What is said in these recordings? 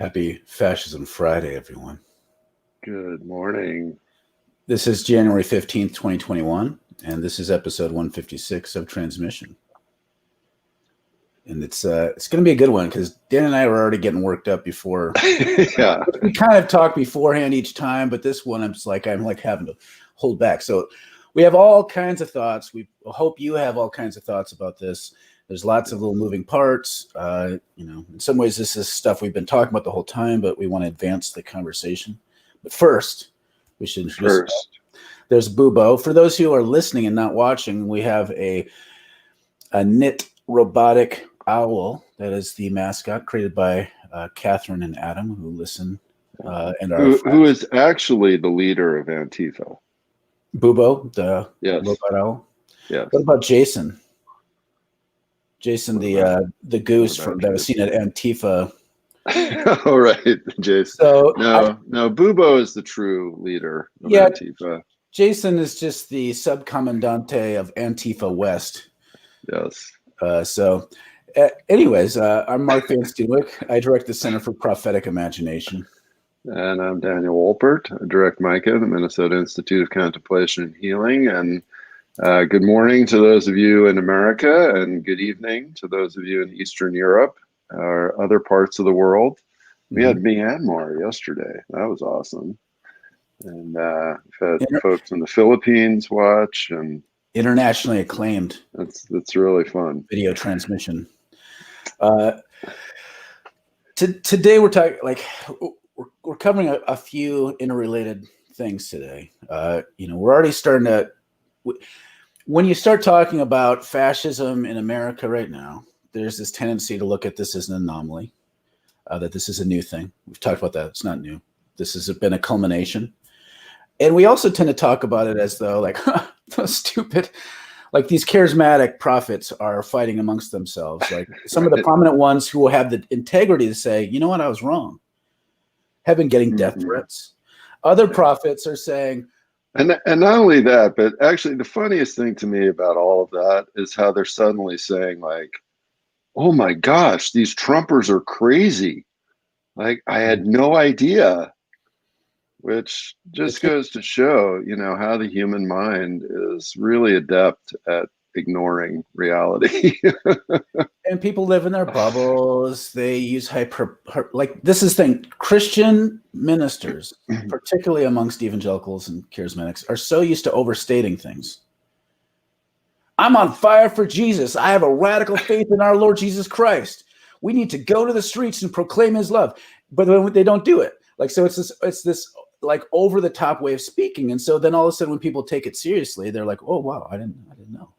Happy Fascism Friday, everyone. Good morning. This is January 15th, 2021, and this is episode 156 of Transmission. And it's going to be a good one because Dan and I were already getting worked up before. Yeah. We kind of talk beforehand each time, but this one I'm having to hold back. So we have all kinds of thoughts. We hope you have all kinds of thoughts about this. There's lots of little moving parts. In some ways, this is stuff we've been talking about the whole time, but we want to advance the conversation. But first, we should introduce. There's Bubo. For those who are listening and not watching, we have a knit robotic owl that is the mascot created by Catherine and Adam, who listen and are who is actually the leader of Antifa. Bubo, the yes. robot owl. Yes. What about Jason? Jason, the goose that was seen at Antifa. Oh, right, Jason. So no, Bubo is the true leader of Antifa. Jason is just the subcommandante of Antifa West. Yes. Anyways, I'm Mark Van Steenwyk. I direct the Center for Prophetic Imagination. And I'm Daniel Wolpert. I direct MICA, the Minnesota Institute of Contemplation and Healing. And good morning to those of you in America, and good evening to those of you in Eastern Europe or other parts of the world. We had Myanmar yesterday. That was awesome. And we've had folks in the Philippines watch, and internationally acclaimed. That's really fun. Video transmission. Today we're talking we're covering a few interrelated things today. We're already starting to. When you start talking about fascism in America right now, there's this tendency to look at this as an anomaly, that this is a new thing. We've talked about that. It's not new. This has been a culmination. And we also tend to talk about it as though, stupid, these charismatic prophets are fighting amongst themselves. Like some of the prominent ones who will have the integrity to say, you know what, I was wrong, have been getting death threats. Other prophets are saying, and not only that, but actually the funniest thing to me about all of that is how they're suddenly saying, oh my gosh, these Trumpers are crazy. I had no idea, which just goes to show, how the human mind is really adept at ignoring reality. And people live in their bubbles. They use this is the thing. Christian ministers, particularly amongst evangelicals and charismatics, are so used to overstating things. I'm on fire for Jesus. I have a radical faith in our Lord Jesus Christ. We need to go to the streets and proclaim his love. But they don't do it. So it's this over the top way of speaking. And so then all of a sudden when people take it seriously, they're like, oh wow, I didn't know.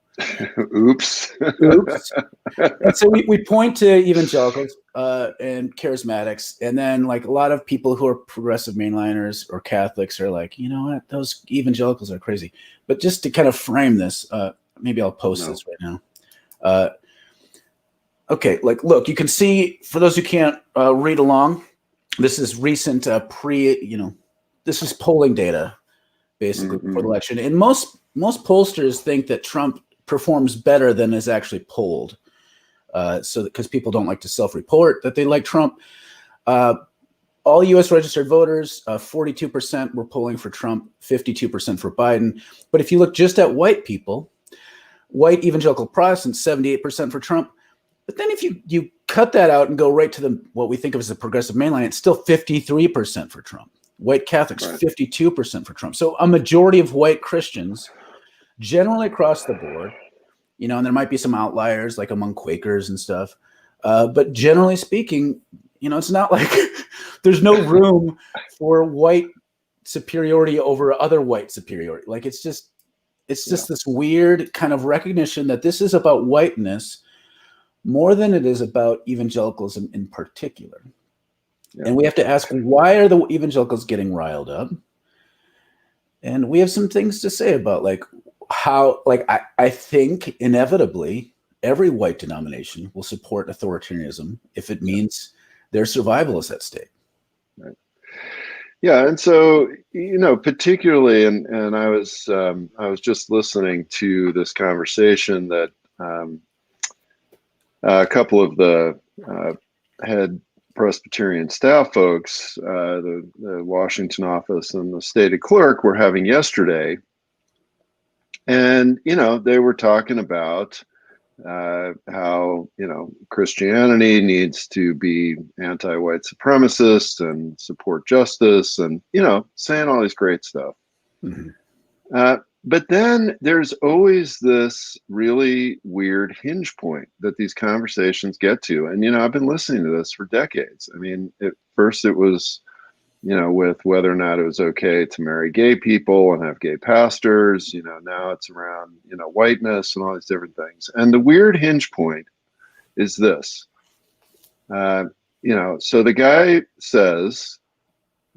Oops. And so we point to evangelicals and charismatics, and then a lot of people who are progressive mainliners or Catholics are like, you know what, those evangelicals are crazy. But just to kind of frame this, maybe I'll post this right now. Okay, look, you can see, for those who can't read along, this is recent this is polling data basically for the election. And most pollsters think that Trump performs better than is actually polled. Because people don't like to self-report that they like Trump. All U.S. registered voters, 42% were polling for Trump, 52% for Biden. But if you look just at white people, white evangelical Protestants, 78% for Trump. But then if you cut that out and go right to what we think of as the progressive mainline, it's still 53% for Trump. White Catholics, 52% for Trump. So a majority of white Christians, generally across the board, and there might be some outliers among Quakers and stuff. But generally speaking, it's not like there's no room for white superiority over other white superiority. It's just this weird kind of recognition that this is about whiteness more than it is about evangelicalism in particular. Yeah. And we have to ask, why are the evangelicals getting riled up? And we have some things to say about how, I think inevitably every white denomination will support authoritarianism if it means their survival is at stake. Right. Yeah, and so particularly, and I was just listening to this conversation that a couple of the head Presbyterian staff folks, the Washington office and the stated clerk were having yesterday. And, they were talking about how, Christianity needs to be anti-white supremacist and support justice and, saying all this great stuff. Mm-hmm. But then there's always this really weird hinge point that these conversations get to. And, I've been listening to this for decades. I mean, at first it was, with whether or not it was okay to marry gay people and have gay pastors, now it's around, whiteness and all these different things. And the weird hinge point is this, so the guy says,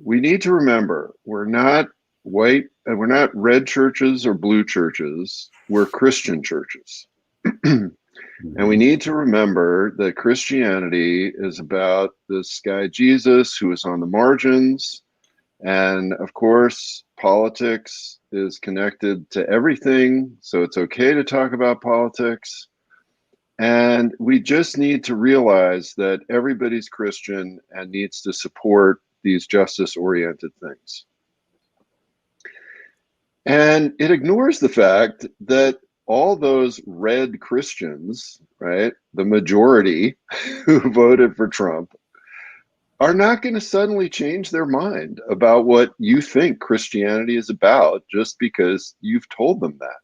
we need to remember we're not white, we're not red churches or blue churches, we're Christian churches. And we need to remember that Christianity is about this guy Jesus who is on the margins. And of course, politics is connected to everything. So it's okay to talk about politics. And we just need to realize that everybody's Christian and needs to support these justice-oriented things. And it ignores the fact that all those red Christians, right, the majority who voted for Trump, are not going to suddenly change their mind about what you think Christianity is about just because you've told them that.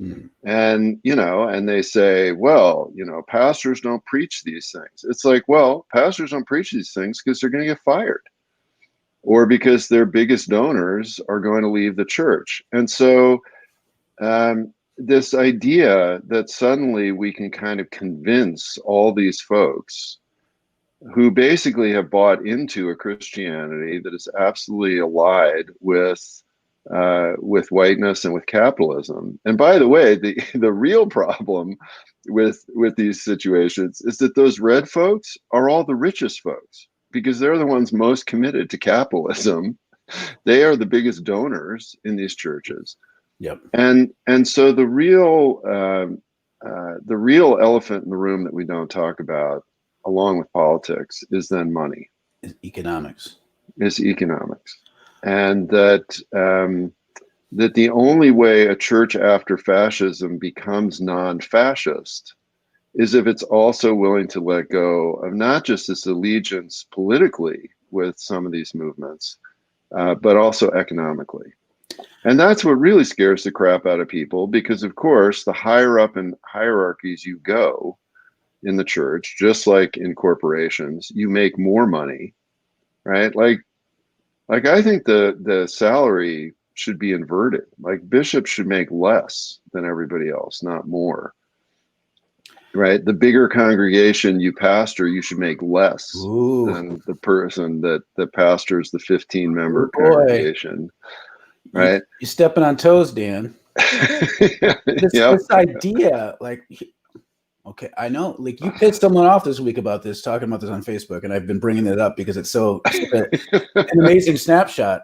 Mm-hmm. And, and they say, well, pastors don't preach these things. It's like, well, pastors don't preach these things because they're going to get fired or because their biggest donors are going to leave the church. And so, this idea that suddenly we can kind of convince all these folks who basically have bought into a Christianity that is absolutely allied with whiteness and with capitalism. And by the way, the real problem with these situations is that those red folks are all the richest folks because they're the ones most committed to capitalism. They are the biggest donors in these churches. Yep. And so the real elephant in the room that we don't talk about, along with politics, is then money. Economics. Is economics, and that the only way a church after fascism becomes non-fascist is if it's also willing to let go of not just its allegiance politically with some of these movements, but also economically. And that's what really scares the crap out of people, because of course, the higher up in hierarchies you go in the church, just like in corporations, you make more money, right? Like I think the salary should be inverted. Like bishops should make less than everybody else, not more. Right? The bigger congregation you pastor, you should make less than the person that pastors the 15-member congregation. Right? You're stepping on toes, Dan. This idea, like, okay, I know, like you pissed someone off this week about this, talking about this on Facebook, and I've been bringing it up because it's an amazing snapshot.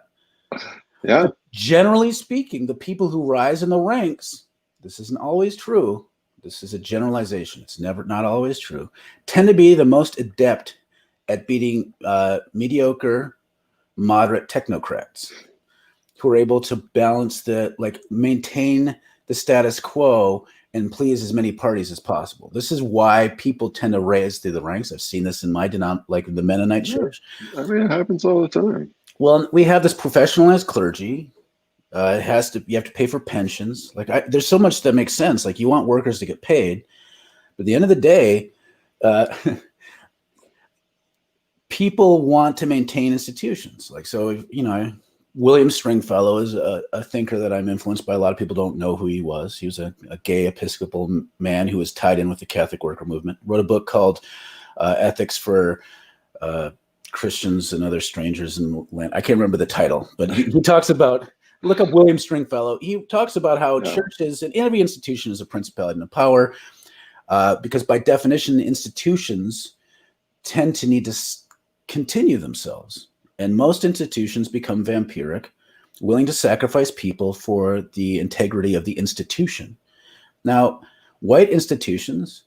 Yeah. But generally speaking, the people who rise in the ranks, this isn't always true. This is a generalization. It's not always true. Tend to be the most adept at beating mediocre, moderate technocrats who are able to balance maintain the status quo and please as many parties as possible. This is why people tend to rise through the ranks. I've seen this in my the Mennonite church. I mean, it happens all the time. Well, we have this professionalized clergy. You have to pay for pensions. There's so much that makes sense. Like you want workers to get paid, but at the end of the day, people want to maintain institutions. William Stringfellow is a thinker that I'm influenced by. A lot of people don't know who he was. He was a gay Episcopal man who was tied in with the Catholic worker movement. Wrote a book called Ethics for Christians and Other Strangers in the Land. I can't remember the title, but he talks about, look up William Stringfellow. He talks about how churches and every institution is a principality and a power, because by definition, institutions tend to need to continue themselves. And most institutions become vampiric, willing to sacrifice people for the integrity of the institution. Now, white institutions,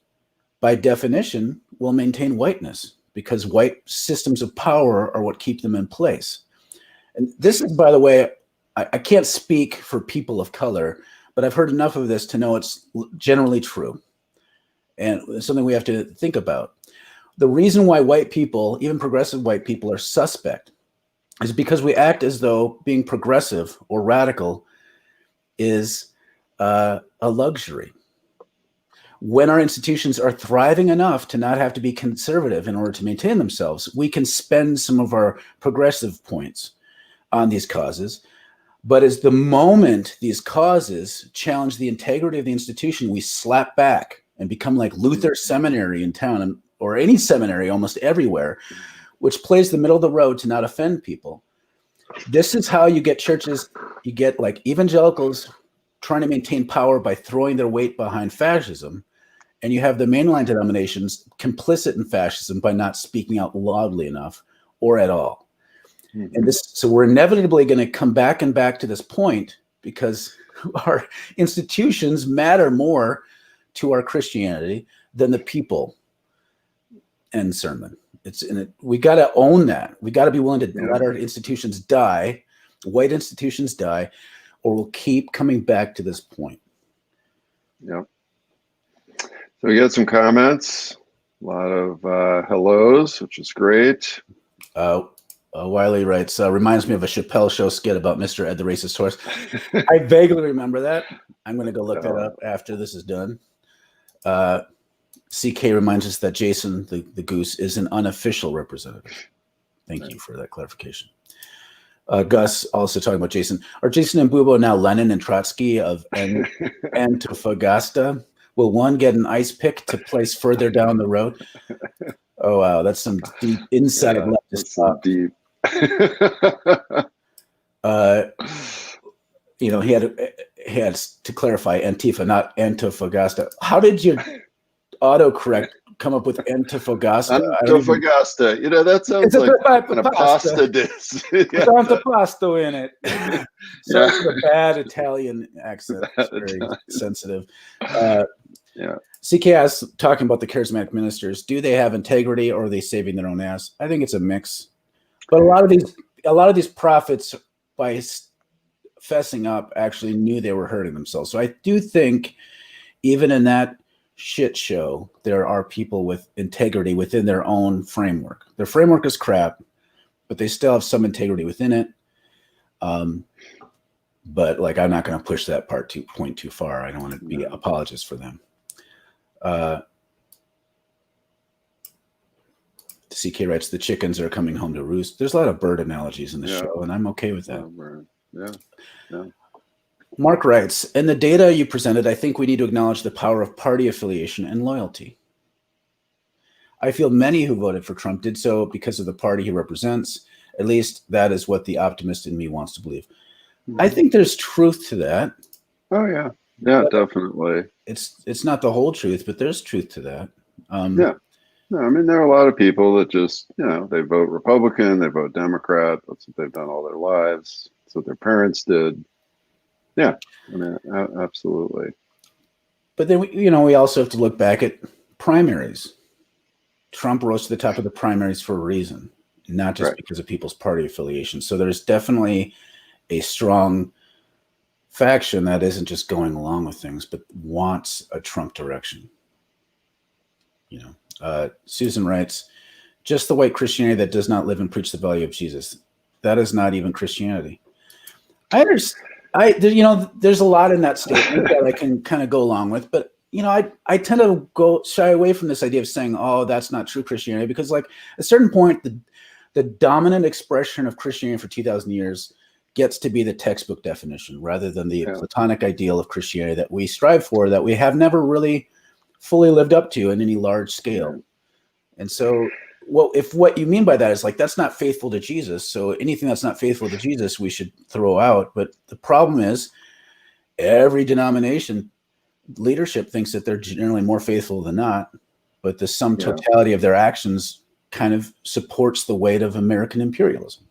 by definition, will maintain whiteness because white systems of power are what keep them in place. And this is, by the way, I can't speak for people of color, but I've heard enough of this to know it's generally true. And it's something we have to think about. The reason why white people, even progressive white people, are suspect is because we act as though being progressive or radical is a luxury. When our institutions are thriving enough to not have to be conservative in order to maintain themselves, we can spend some of our progressive points on these causes. But as the moment these causes challenge the integrity of the institution, we slap back and become like Luther Seminary in town, or any seminary almost everywhere, which plays the middle of the road to not offend people. This is how you get churches, you get like evangelicals trying to maintain power by throwing their weight behind fascism. And you have the mainline denominations complicit in fascism by not speaking out loudly enough or at all. And so we're inevitably going to come back to this point because our institutions matter more to our Christianity than the people and sermon. We got to own that. We got to be willing to let our institutions die, white institutions die, or we'll keep coming back to this point. Yep. So we got some comments, a lot of hellos, which is great. Wiley writes, reminds me of a Chappelle Show skit about Mr. Ed the Racist Horse. I vaguely remember that. I'm going to go look that up after this is done. CK reminds us that Jason, the goose, is an unofficial representative. Thank you for that clarification. Gus also talking about Jason. Are Jason and Bubo now Lenin and Trotsky of Antofagasta? Will one get an ice pick to place further down the road? Oh, wow. That's some deep inside leftist talk. Deep. He had to clarify Antifa, not Antofagasta. How did your autocorrect come up with Antofagasta? Antofagasta. That sounds like a pasta dish. Put antipasto in it. Sorry for the bad Italian accent. It's very sensitive. CK asks, talking about the charismatic ministers, do they have integrity or are they saving their own ass? I think it's a mix. But a lot of these prophets, by fessing up, actually knew they were hurting themselves. So I do think even in that shit show, there are people with integrity within their own framework. Their framework is crap, but they still have some integrity within it. But I'm not going to push that point too far. I don't want to be an apologist for them. CK writes, the chickens are coming home to roost. There's a lot of bird analogies in the show, and I'm okay with that. Yeah. Mark writes, in the data you presented, I think we need to acknowledge the power of party affiliation and loyalty. I feel many who voted for Trump did so because of the party he represents. At least that is what the optimist in me wants to believe. I think there's truth to that. Oh, yeah. Yeah, definitely. It's not the whole truth, but there's truth to that. Yeah. No, I mean, there are a lot of people that just, they vote Republican, they vote Democrat. That's what they've done all their lives. That's what their parents did. Yeah, I mean, absolutely. But then, we also have to look back at primaries. Trump rose to the top of the primaries for a reason, not just because of people's party affiliation. So there's definitely a strong faction that isn't just going along with things, but wants a Trump direction. Susan writes, just the white Christianity that does not live and preach the value of Jesus. That is not even Christianity. I understand. There's a lot in that statement that I can kind of go along with, but I tend to shy away from this idea of saying, oh, that's not true Christianity, because at a certain point, the dominant expression of Christianity for 2,000 years gets to be the textbook definition rather than the Platonic ideal of Christianity that we strive for, that we have never really fully lived up to in any large scale. And so if what you mean by that is that's not faithful to Jesus, so anything that's not faithful to Jesus we should throw out. But the problem is every denomination leadership thinks that they're generally more faithful than not, but the sum totality of their actions kind of supports the weight of American imperialism.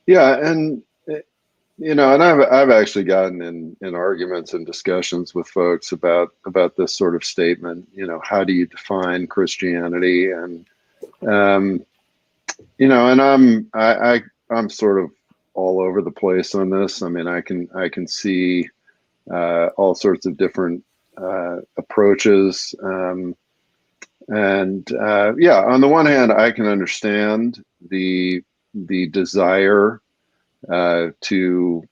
Yeah, and You know, and I've actually gotten in arguments and discussions with folks about this sort of statement. You know, how do you define Christianity? And you know, and I'm sort of all over the place on this. I mean, I can see all sorts of different approaches. And yeah, on the one hand, I can understand the desire to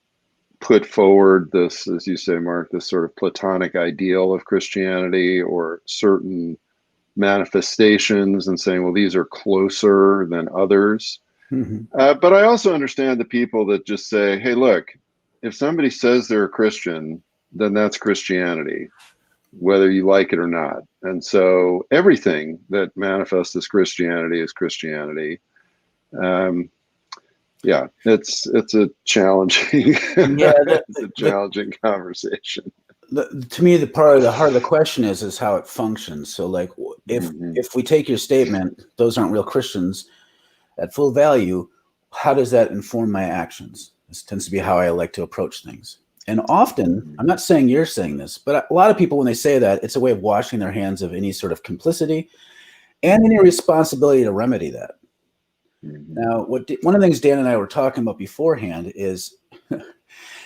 put forward this, as you say, Mark, this sort of Platonic ideal of Christianity or certain manifestations and saying, well, these are closer than others. Mhm. But I also understand the people that just say, hey, look, if somebody says they're a Christian, then that's Christianity, whether you like it or not. And so everything that manifests as Christianity is Christianity. Um, yeah, it's a challenging Yeah, it's a challenging conversation. to me, the part of the heart of the question is how it functions. So, like, Hmm. if we take your statement, those aren't real Christians at full value, how does that inform my actions? This tends to be how I like to approach things. And often, Hmm. I'm not saying you're saying this, but a lot of people, when they say that, it's a way of washing their hands of any sort of complicity and any responsibility to remedy that. Hmm. Now, one of the things Dan and I were talking about beforehand is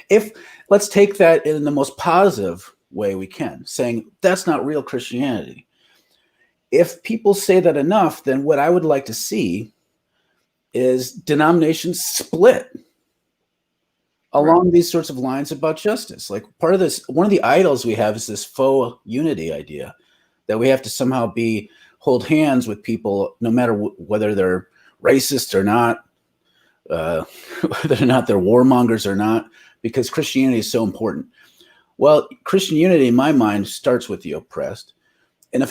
if let's take that in the most positive way we can, saying that's not real Christianity. If people say that enough, then what I would like to see is denominations split Right. along these sorts of lines about justice. Like part of this, one of the idols we have is this faux unity idea that we have to somehow hold hands with people, no matter whether they're racist or not, uh, whether or not they're warmongers or not, because Christianity is so important. Well, Christian unity, in my mind, starts with the oppressed. And if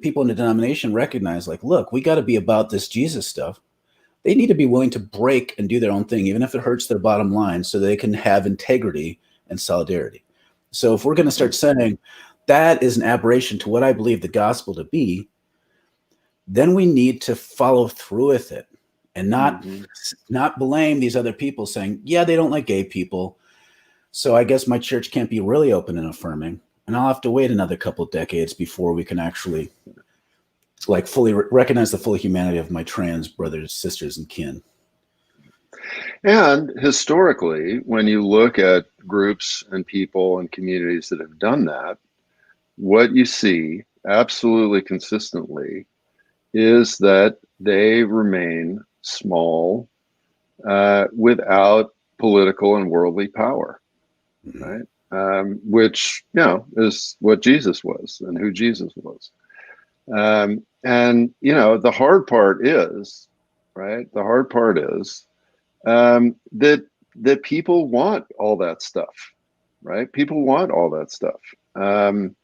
people in a denomination recognize, like, look, we got to be about this Jesus stuff, they need to be willing to break and do their own thing, even if it hurts their bottom line, so they can have integrity and solidarity. So if we're going to start saying that is an aberration to what I believe the gospel to be, then we need to follow through with it and Hmm. not blame these other people saying, yeah, they don't like gay people, so I guess my church can't be really open and affirming, and I'll have to wait another couple decades before we can actually like fully recognize the full humanity of my trans brothers, sisters, and kin. And historically, when you look at groups and people and communities that have done that, what you see absolutely consistently is that they remain small without political and worldly power, Mhm. right? Which, you know, is what Jesus was and who Jesus was. And, you know, the hard part is, right? The hard part is that people want all that stuff, right? People want all that stuff. Um,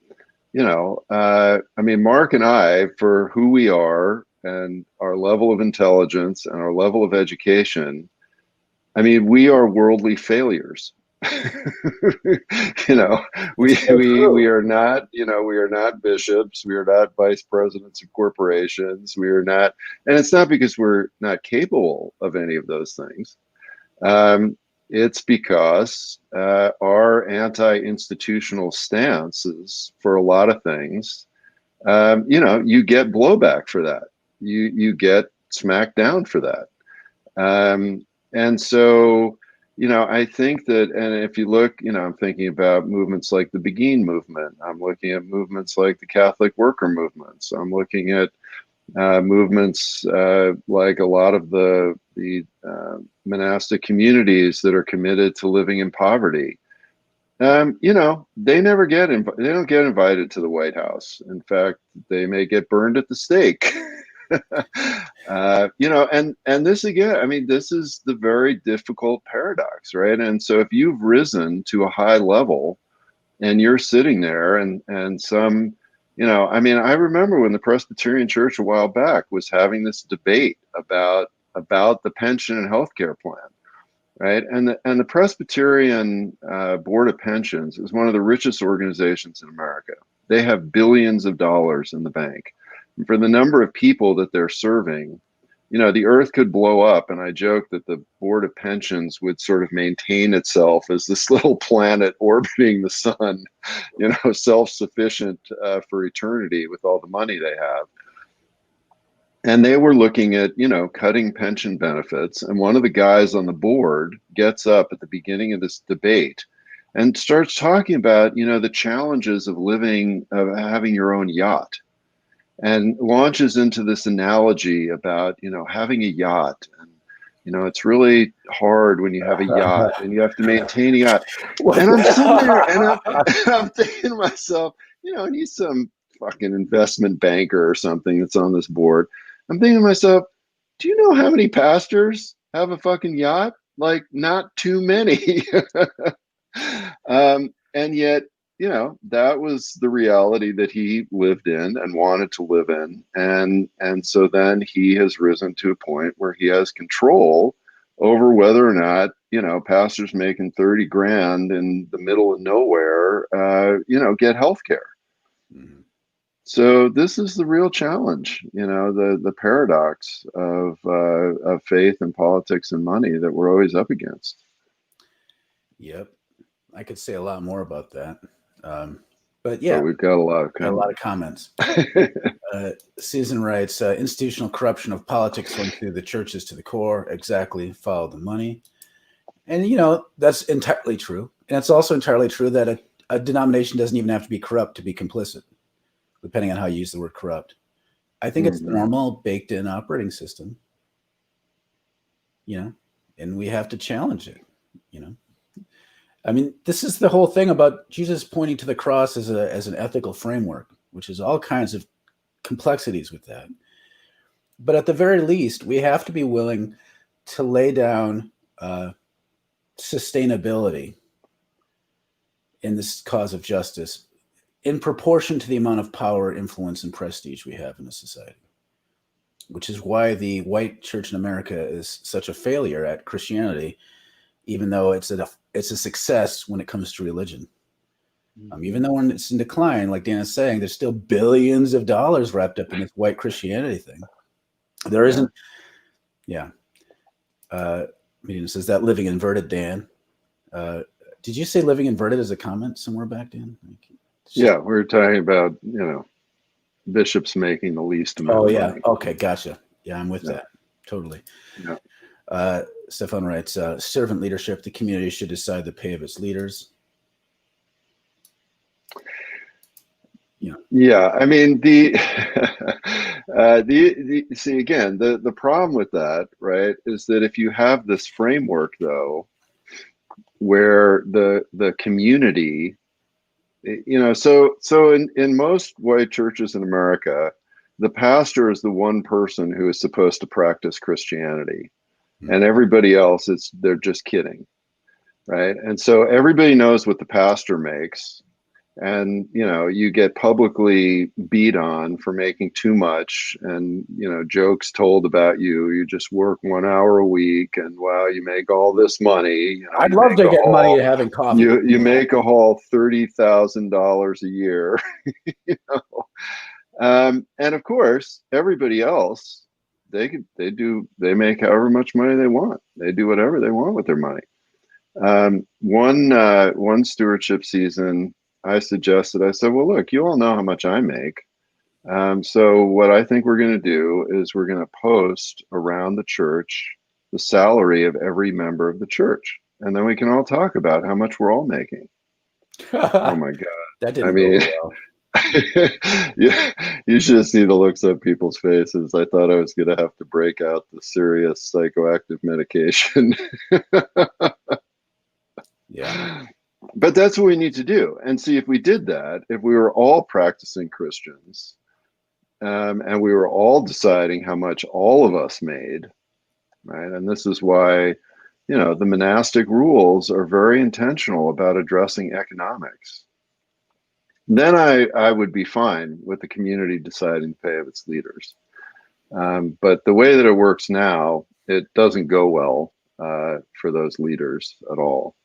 you know, I mean, Mark and I, for who we are and our level of intelligence and our level of education, I mean, we are worldly failures. You know, It's so we true. are not, you know, we are not bishops, we are not vice presidents of corporations, we are not, and it's not because we're not capable of any of those things. Um, it's because our anti-institutional stances for a lot of things, you know, you get blowback for that. You get smacked down for that. Um, and so, you know, I think that, and if you look, you know, I'm thinking about movements like the Beguine movement. I'm looking at movements like the Catholic worker movements. I'm looking at movements like a lot of the monastic communities that are committed to living in poverty. You know, they never they don't get invited to the White House. In fact, they may get burned at the stake. You know, and this again, I mean, this is the very difficult paradox, right? And so if you've risen to a high level and you're sitting there and some, you know, I mean, I remember when the Presbyterian Church a while back was having this debate about the pension and healthcare plan, right? And the Presbyterian Board of Pensions is one of the richest organizations in America. They have billions of dollars in the bank. And for the number of people that they're serving, the earth could blow up. And I joke that the Board of Pensions would sort of maintain itself as this little planet orbiting the sun, self-sufficient for eternity with all the money they have. And they were looking at, cutting pension benefits. And one of the guys on the board gets up at the beginning of this debate and starts talking about, the challenges of having your own yacht, and launches into this analogy about, having a yacht. And, it's really hard when you have a yacht and you have to maintain a yacht. And I'm sitting there and I'm thinking to myself, I need some fucking investment banker or something that's on this board. I'm thinking to myself, do you know how many pastors have a fucking yacht? Like, not too many. And yet, that was the reality that he lived in and wanted to live in. And so then he has risen to a point where he has control over whether or not, pastors making 30 grand in the middle of nowhere, get health care. Mm-hmm. So this is the real challenge, the paradox of faith and politics and money that we're always up against. Yep. I could say a lot more about that. But yeah, we've got a lot of comments. Susan writes, institutional corruption of politics run through the churches to the core. Exactly. Follow the money. And, that's entirely true. And it's also entirely true that a denomination doesn't even have to be corrupt to be complicit, depending on how you use the word corrupt. I think it's the normal baked in operating system, and we have to challenge it, I mean, this is the whole thing about Jesus pointing to the cross as an ethical framework, which is all kinds of complexities with that. But at the very least, we have to be willing to lay down sustainability in this cause of justice in proportion to the amount of power, influence, and prestige we have in a society, which is why the white church in America is such a failure at Christianity, even though it's a success when it comes to religion. Even though when it's in decline, like Dan is saying, there's still billions of dollars wrapped up in this white Christianity thing. There isn't. Yeah. Medium says that living inverted, Dan. Did you say living inverted as a comment somewhere back, Dan? Yeah, we were talking about, bishops making the least amount of money. Okay, gotcha. Yeah, I'm with that. Totally. Yeah. Stefan writes, servant leadership, the community should decide the pay of its leaders. Yeah, I mean, see, again, the problem with that, right, is that if you have this framework, though, where the community, so in most white churches in America, the pastor is the one person who is supposed to practice Christianity. And everybody else, they're just kidding, right? And so everybody knows what the pastor makes, and you get publicly beat on for making too much, and jokes told about you just work 1 hour a week, and wow, you make all this money. I'd love to get money having coffee. You make a whole $30,000 a year, and of course everybody else, they make however much money they want. They do whatever they want with their money. One stewardship season, I suggested, I said, well, look, you all know how much I make. So what I think we're going to do is we're going to post around the church the salary of every member of the church. And then we can all talk about how much we're all making. Oh my God. That didn't go well. Yeah, you should see the looks on people's faces. I thought I was going to have to break out the serious psychoactive medication. Yeah. But that's what we need to do. And see, if we did that, if we were all practicing Christians, and we were all deciding how much all of us made, right? And this is why, the monastic rules are very intentional about addressing economics. Then I would be fine with the community deciding the pay of its leaders. But the way that it works now, it doesn't go well for those leaders at all.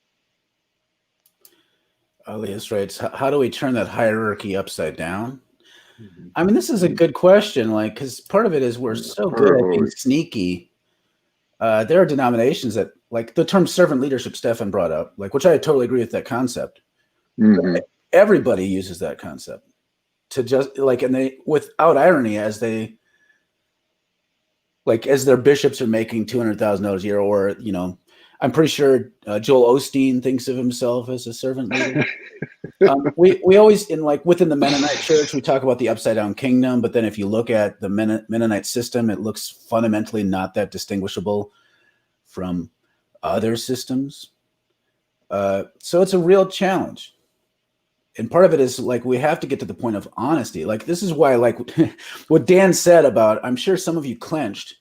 Elias writes, how do we turn that hierarchy upside down? I mean, this is a good question, like, because part of it is we're so good at being sneaky. There are denominations that, like the term servant leadership Stefan brought up, like, which I totally agree with that concept. Mm-hmm. Everybody uses that concept to just like, and they, without irony, as they, like, as their bishops are making $200,000 a year, or, you know, I'm pretty sure Joel Osteen thinks of himself as a servant leader. We always, in like within the Mennonite church, we talk about the upside down kingdom, but then if you look at the Mennonite system, it looks fundamentally not that distinguishable from other systems. So it's a real challenge. And part of it is like, we have to get to the point of honesty. Like, this is why, like what Dan said about, I'm sure some of you clenched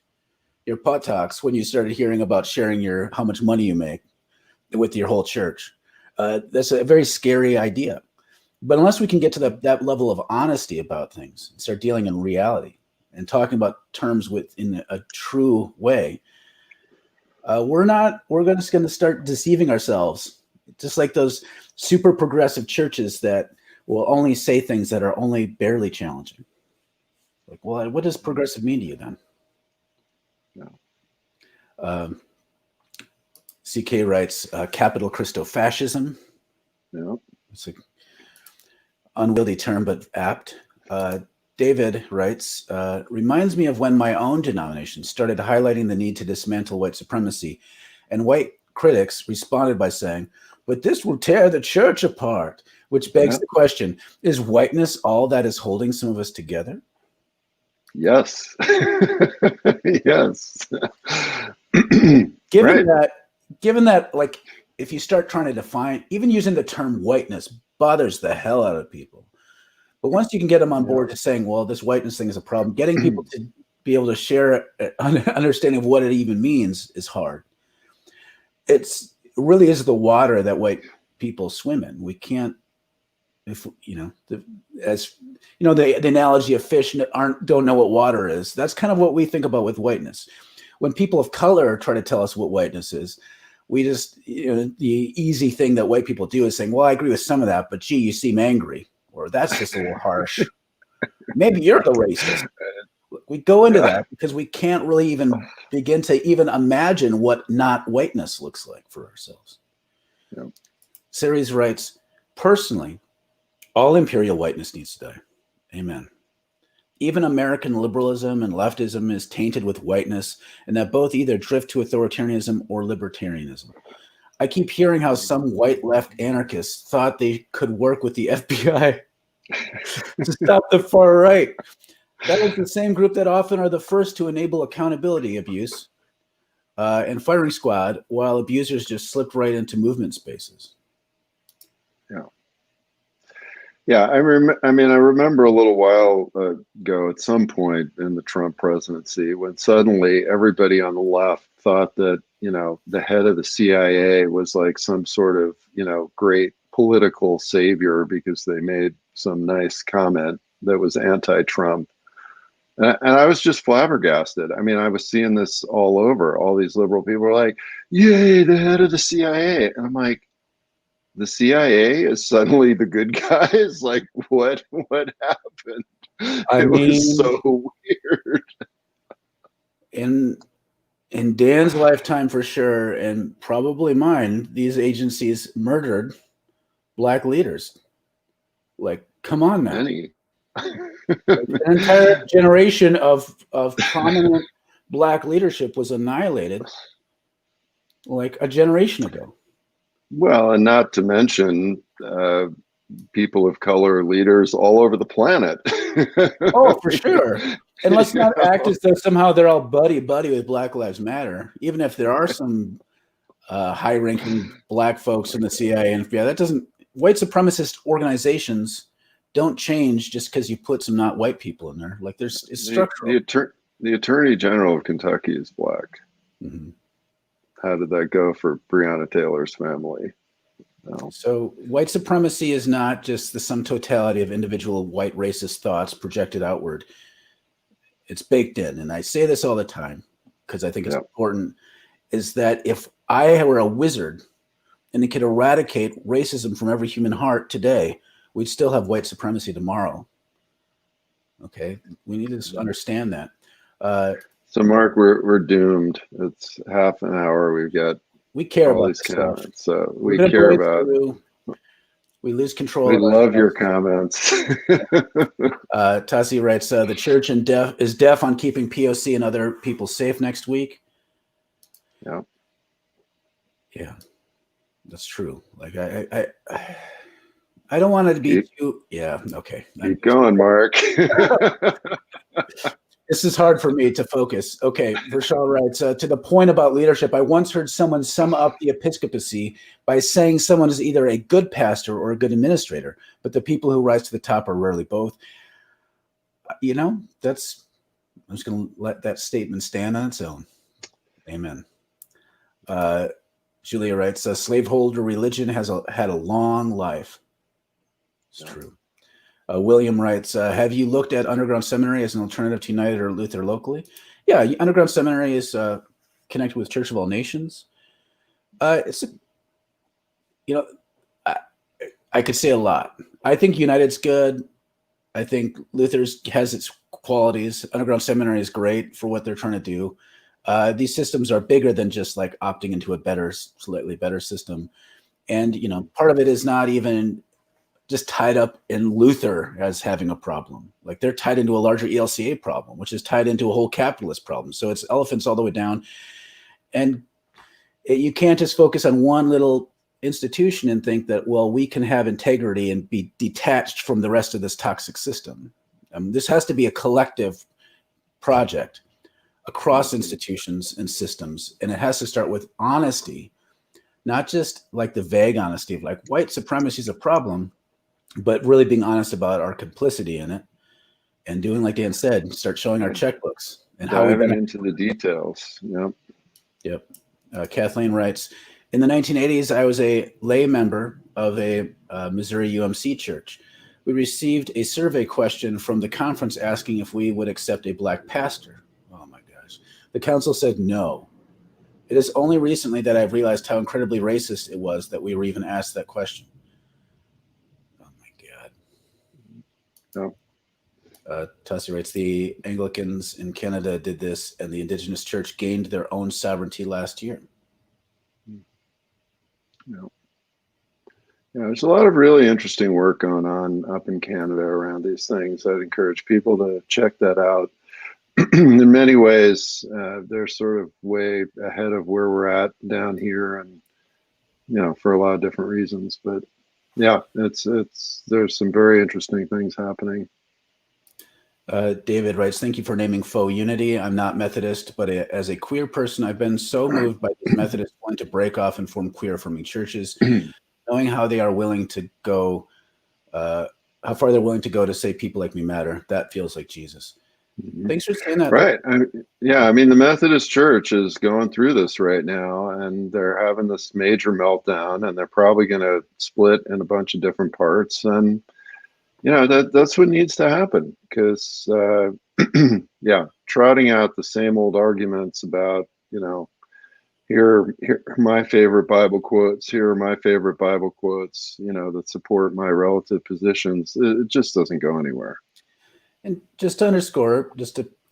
your buttocks when you started hearing about sharing how much money you make with your whole church. That's a very scary idea. But unless we can get to that level of honesty about things and start dealing in reality and talking about terms in a true way, we're just going to start deceiving ourselves. Just like those super progressive churches that will only say things that are only barely challenging. Like, well, what does progressive mean to you then? No. CK writes, capital Christo-fascism. Yeah. It's an unwieldy term, but apt. David writes, reminds me of when my own denomination started highlighting the need to dismantle white supremacy, and white critics responded by saying, but this will tear the church apart, which begs the question, is whiteness all that is holding some of us together? Yes. Yes. Given that, like, if you start trying to define, even using the term whiteness bothers the hell out of people. But once you can get them on board to saying, well, this whiteness thing is a problem, getting people to be able to share an understanding of what it even means is hard. It really is the water that white people swim in. We can't, if you know, as you know, the analogy of fish don't know what water is. That's kind of what we think about with whiteness. When people of color try to tell us what whiteness is, we just, you know, the easy thing that white people do is saying, well, I agree with some of that, but gee, you seem angry, or that's just a little harsh. Maybe you're the racist. We go into that because we can't really even begin to even imagine what not whiteness looks like for ourselves. Yeah. Ceres writes, personally, all imperial whiteness needs to die. Amen. Even American liberalism and leftism is tainted with whiteness, and that both either drift to authoritarianism or libertarianism. I keep hearing how some white left anarchists thought they could work with the FBI to stop the far right. That was the same group that often are the first to enable accountability abuse and firing squad, while abusers just slipped right into movement spaces. Yeah. Yeah, I remember a little while ago at some point in the Trump presidency when suddenly everybody on the left thought that, you know, the head of the CIA was like some sort of, you know, great political savior because they made some nice comment that was anti-Trump. And I was just flabbergasted. I mean, I was seeing this all over. All these liberal people were like, yay, the head of the CIA. And I'm like, the CIA is suddenly the good guys? Like, what happened? It was so weird. In Dan's lifetime, for sure, and probably mine, these agencies murdered Black leaders. Like, come on now. Like, an entire generation of prominent Black leadership was annihilated like a generation ago. Well, and not to mention people of color leaders all over the planet. Oh, for sure. And let's not act as though somehow they're all buddy with Black Lives Matter. Even if there are some high-ranking Black folks in the CIA and FBI, that doesn't. White supremacist organizations don't change just because you put some not white people in there. Like, it's structural. The Attorney General of Kentucky is Black. Mm-hmm. How did that go for Breonna Taylor's family? No. So white supremacy is not just the sum totality of individual white racist thoughts projected outward. It's baked in. And I say this all the time because I think it's important, is that if I were a wizard and it could eradicate racism from every human heart today, we'd still have white supremacy tomorrow. Okay, we need to understand that. Uh, So, Mark, we're doomed. It's half an hour. We've got we care all about these this stuff. comments, so We're we going to care break about. through. We lose control We of love your ourselves. comments. Tassi writes, the church is deaf on keeping POC and other people safe next week. Yeah. Yeah, that's true. Like I don't want it to be too. Yeah. Okay. Keep going, Mark. This is hard for me to focus. Okay. Vishal writes, to the point about leadership, I once heard someone sum up the episcopacy by saying someone is either a good pastor or a good administrator, but the people who rise to the top are rarely both. You know, I'm just going to let that statement stand on its own. Amen. Julia writes, slaveholder religion has had a long life. It's true. William writes, have you looked at underground seminary as an alternative to United or Luther locally? Yeah, underground seminary is connected with Church of All Nations. I could say a lot. I think United's good. I think Luther's has its qualities. Underground seminary is great for what they're trying to do. These systems are bigger than just like opting into a slightly better system. And, part of it is not even just tied up in Luther as having a problem. Like they're tied into a larger ELCA problem, which is tied into a whole capitalist problem. So it's elephants all the way down. And you can't just focus on one little institution and think that, well, we can have integrity and be detached from the rest of this toxic system. This has to be a collective project across institutions and systems. And it has to start with honesty, not just like the vague honesty of like white supremacy is a problem, but really being honest about our complicity in it and doing like Dan said, start showing our checkbooks and how we've been into the details. Yep. Kathleen writes, in the 1980s, I was a lay member of a Missouri UMC church. We received a survey question from the conference asking if we would accept a black pastor. Oh my gosh. The council said no. It is only recently that I've realized how incredibly racist it was that we were even asked that question. Oh my God. No. Tussie writes, the Anglicans in Canada did this, and the Indigenous Church gained their own sovereignty last year. Yeah, there's a lot of really interesting work going on up in Canada around these things. I'd encourage people to check that out. In many ways, they're sort of way ahead of where we're at down here, and for a lot of different reasons. But yeah, there's some very interesting things happening. David writes, thank you for naming faux unity. I'm not Methodist, but as a queer person, I've been so moved by these Methodists wanting to break off and form queer affirming churches, knowing how they are willing to go, how far they're willing to go to say people like me matter. That feels like Jesus. Thanks for saying that. Right. I mean, the Methodist Church is going through this right now, and they're having this major meltdown, and they're probably going to split in a bunch of different parts. And that's what needs to happen, because trotting out the same old arguments about here are my favorite Bible quotes, here are my favorite Bible quotes, that support my relative positions. It just doesn't go anywhere. And just to underscore,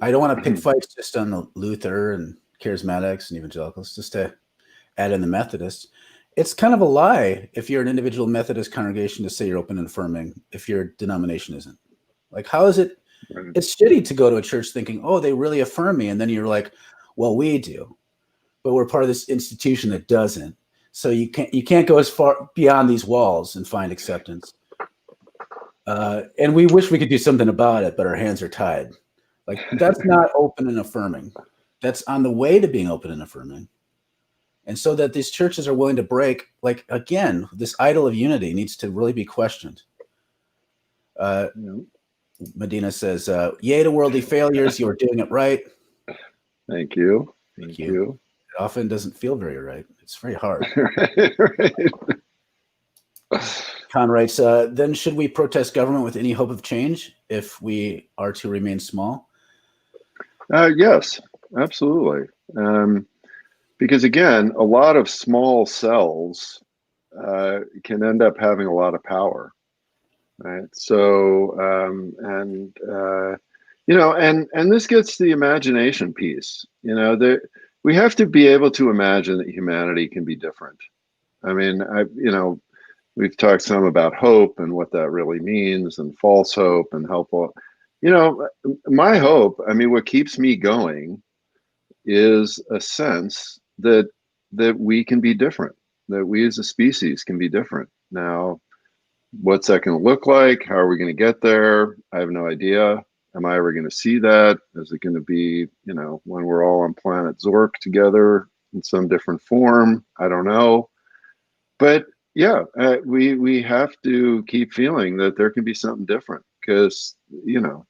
I don't want to pick fights just on the Luther and charismatics and evangelicals, just to add in the Methodists. It's kind of a lie if you're an individual Methodist congregation to say you're open and affirming if your denomination isn't. Like, how is it? Right. It's shitty to go to a church thinking, oh, they really affirm me. And then you're like, well, we do, but we're part of this institution that doesn't. So you can't go as far beyond these walls and find acceptance. And we wish we could do something about it, but our hands are tied. Like, that's not open and affirming. That's on the way to being open and affirming. And so that these churches are willing to break, like, again, this idol of unity needs to really be questioned. Medina says, yay to worldly failures. You are doing it right. Thank you. Thank you. It often doesn't feel very right. It's very hard. Right. Con writes, then should we protest government with any hope of change if we are to remain small? Yes, absolutely. Because again, a lot of small cells can end up having a lot of power. right? So, and this gets the imagination piece. We have to be able to imagine that humanity can be different. I mean, we've talked some about hope and what that really means, and false hope and helpful. My hope, I mean, what keeps me going is a sense that we can be different, that we as a species can be different. Now, what's that going to look like? How are we going to get there? I have no idea. Am I ever going to see that? Is it going to be, when we're all on planet Zork together in some different form? I don't know. But yeah, we have to keep feeling that there can be something different, because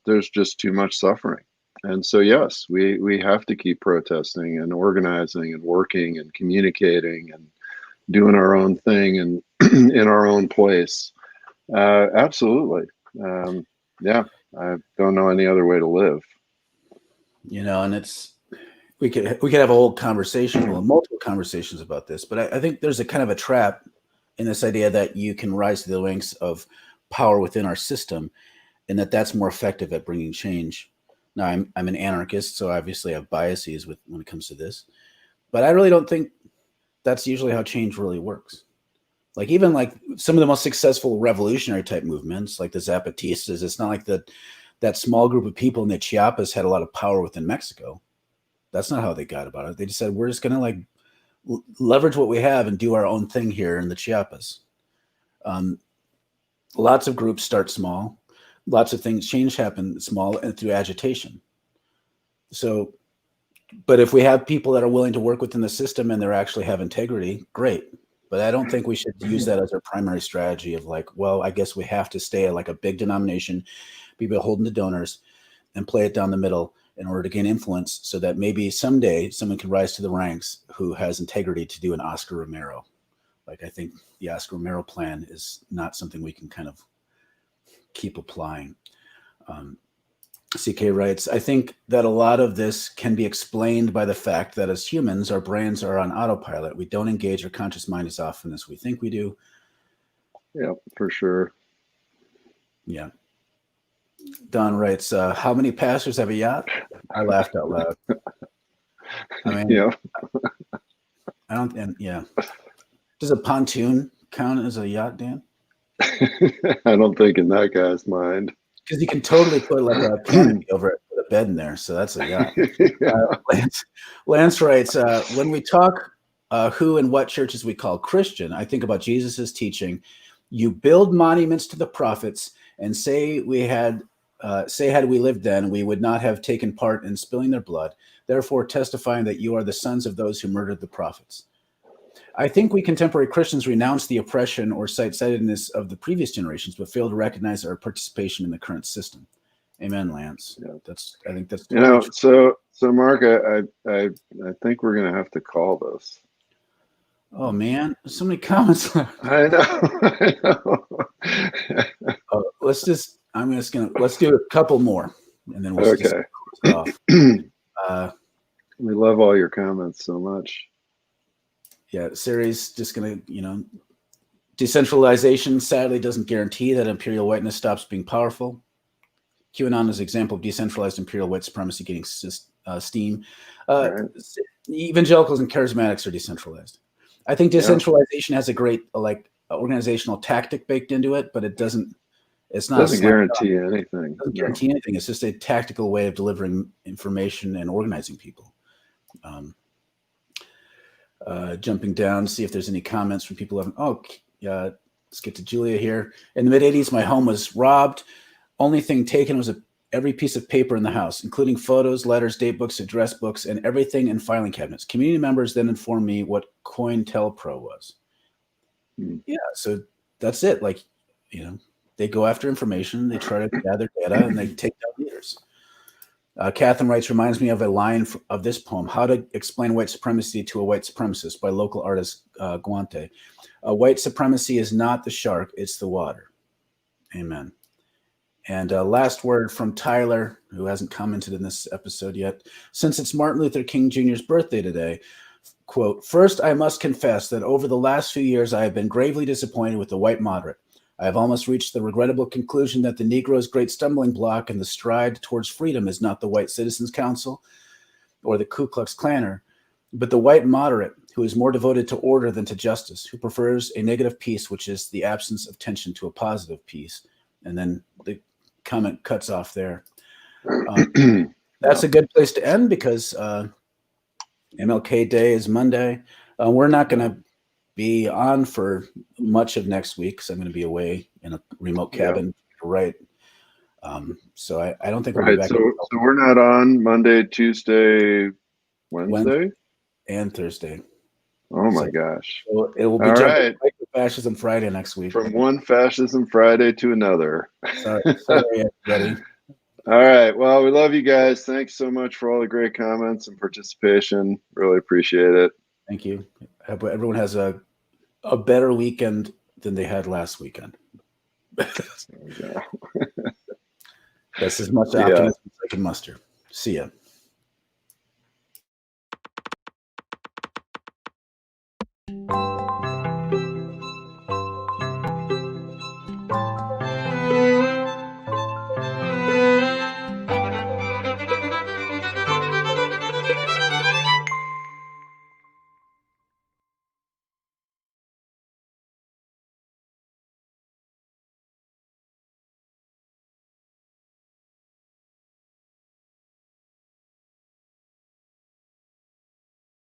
there's just too much suffering. And so yes, we have to keep protesting and organizing and working and communicating and doing our own thing and in our own place. Absolutely. Yeah, I don't know any other way to live. And we could have a whole conversation, multiple conversations about this, but I think there's a kind of a trap in this idea that you can rise to the ranks of power within our system, and that's more effective at bringing change. Now, I'm an anarchist, so obviously I have biases when it comes to this, but I really don't think that's usually how change really works. Like even like some of the most successful revolutionary type movements, like the Zapatistas, it's not like that small group of people in the Chiapas had a lot of power within Mexico. That's not how they got about it. They just said, we're just going to like leverage what we have and do our own thing here in the Chiapas. Lots of groups start small. Lots of things, change happen small and through agitation. So, but if we have people that are willing to work within the system and they actually have integrity, great. But I don't think we should use that as our primary strategy of like, well, I guess we have to stay at like a big denomination, be beholden to donors, and play it down the middle in order to gain influence, so that maybe someday someone can rise to the ranks who has integrity to do an Oscar Romero. Like I think the Oscar Romero plan is not something we can kind of keep applying. CK writes, I think that a lot of this can be explained by the fact that as humans, our brains are on autopilot. We don't engage our conscious mind as often as we think we do. Yeah, for sure. Yeah. Don writes, how many pastors have a yacht? I laughed out loud. I mean, yeah. I don't, and yeah. Does a pontoon count as a yacht, Dan? I don't think in that guy's mind. Because you can totally put like a canopy over it, put a bed in there. So that's a yacht. Yeah. Lance writes, when we talk who and what churches we call Christian, I think about Jesus's teaching. You build monuments to the prophets and say had we lived then, we would not have taken part in spilling their blood, therefore testifying that you are the sons of those who murdered the prophets. I think we contemporary Christians renounce the oppression or sight-sightedness of the previous generations, but fail to recognize our participation in the current system. Amen, Lance. Yeah. I think that's totally true. So Mark, I think we're going to have to call this. Oh man, there's so many comments left. I know. Let's do a couple more, and then we'll just close off. We love all your comments so much. Yeah, Siri's just gonna, decentralization sadly doesn't guarantee that imperial whiteness stops being powerful. QAnon is an example of decentralized imperial white supremacy getting steam. Right. Evangelicals and charismatics are decentralized. I think decentralization has a great organizational tactic baked into it, but it doesn't. It's not. Doesn't guarantee anything. Doesn't guarantee anything. It's just a tactical way of delivering information and organizing people. Jumping down, see if there's any comments from people. Let's get to Julia here. In the mid-'80s, my home was robbed. Only thing taken was every piece of paper in the house, including photos, letters, date books, address books, and everything in filing cabinets. Community members then informed me what COINTELPRO was. Yeah, so that's it. They go after information, they try to gather data, and they take down leaders. Catherine writes, reminds me of a line of this poem, How to Explain White Supremacy to a White Supremacist by local artist Guante. White supremacy is not the shark, it's the water. Amen. And last word from Tyler, who hasn't commented in this episode yet. Since it's Martin Luther King Jr.'s birthday today, quote, first, I must confess that over the last few years, I have been gravely disappointed with the white moderate. I have almost reached the regrettable conclusion that the Negro's great stumbling block in the stride towards freedom is not the White Citizens Council or the Ku Klux Klaner, but the white moderate who is more devoted to order than to justice, who prefers a negative peace, which is the absence of tension, to a positive peace. And then the comment cuts off there. That's a good place to end because MLK Day is Monday. We're not going to be on for much of next week because I'm going to be away in a remote cabin, right? So I don't think we'll be back. So we're not on Monday, Tuesday, Wednesday, and Thursday. Oh my gosh! So it will be jumping right to Fascism Friday next week. From one Fascism Friday to another. Sorry, everybody. All right. Well, we love you guys. Thanks so much for all the great comments and participation. Really appreciate it. Thank you. I hope everyone has a better weekend than they had last weekend. That's as much optimism as I can muster. See ya.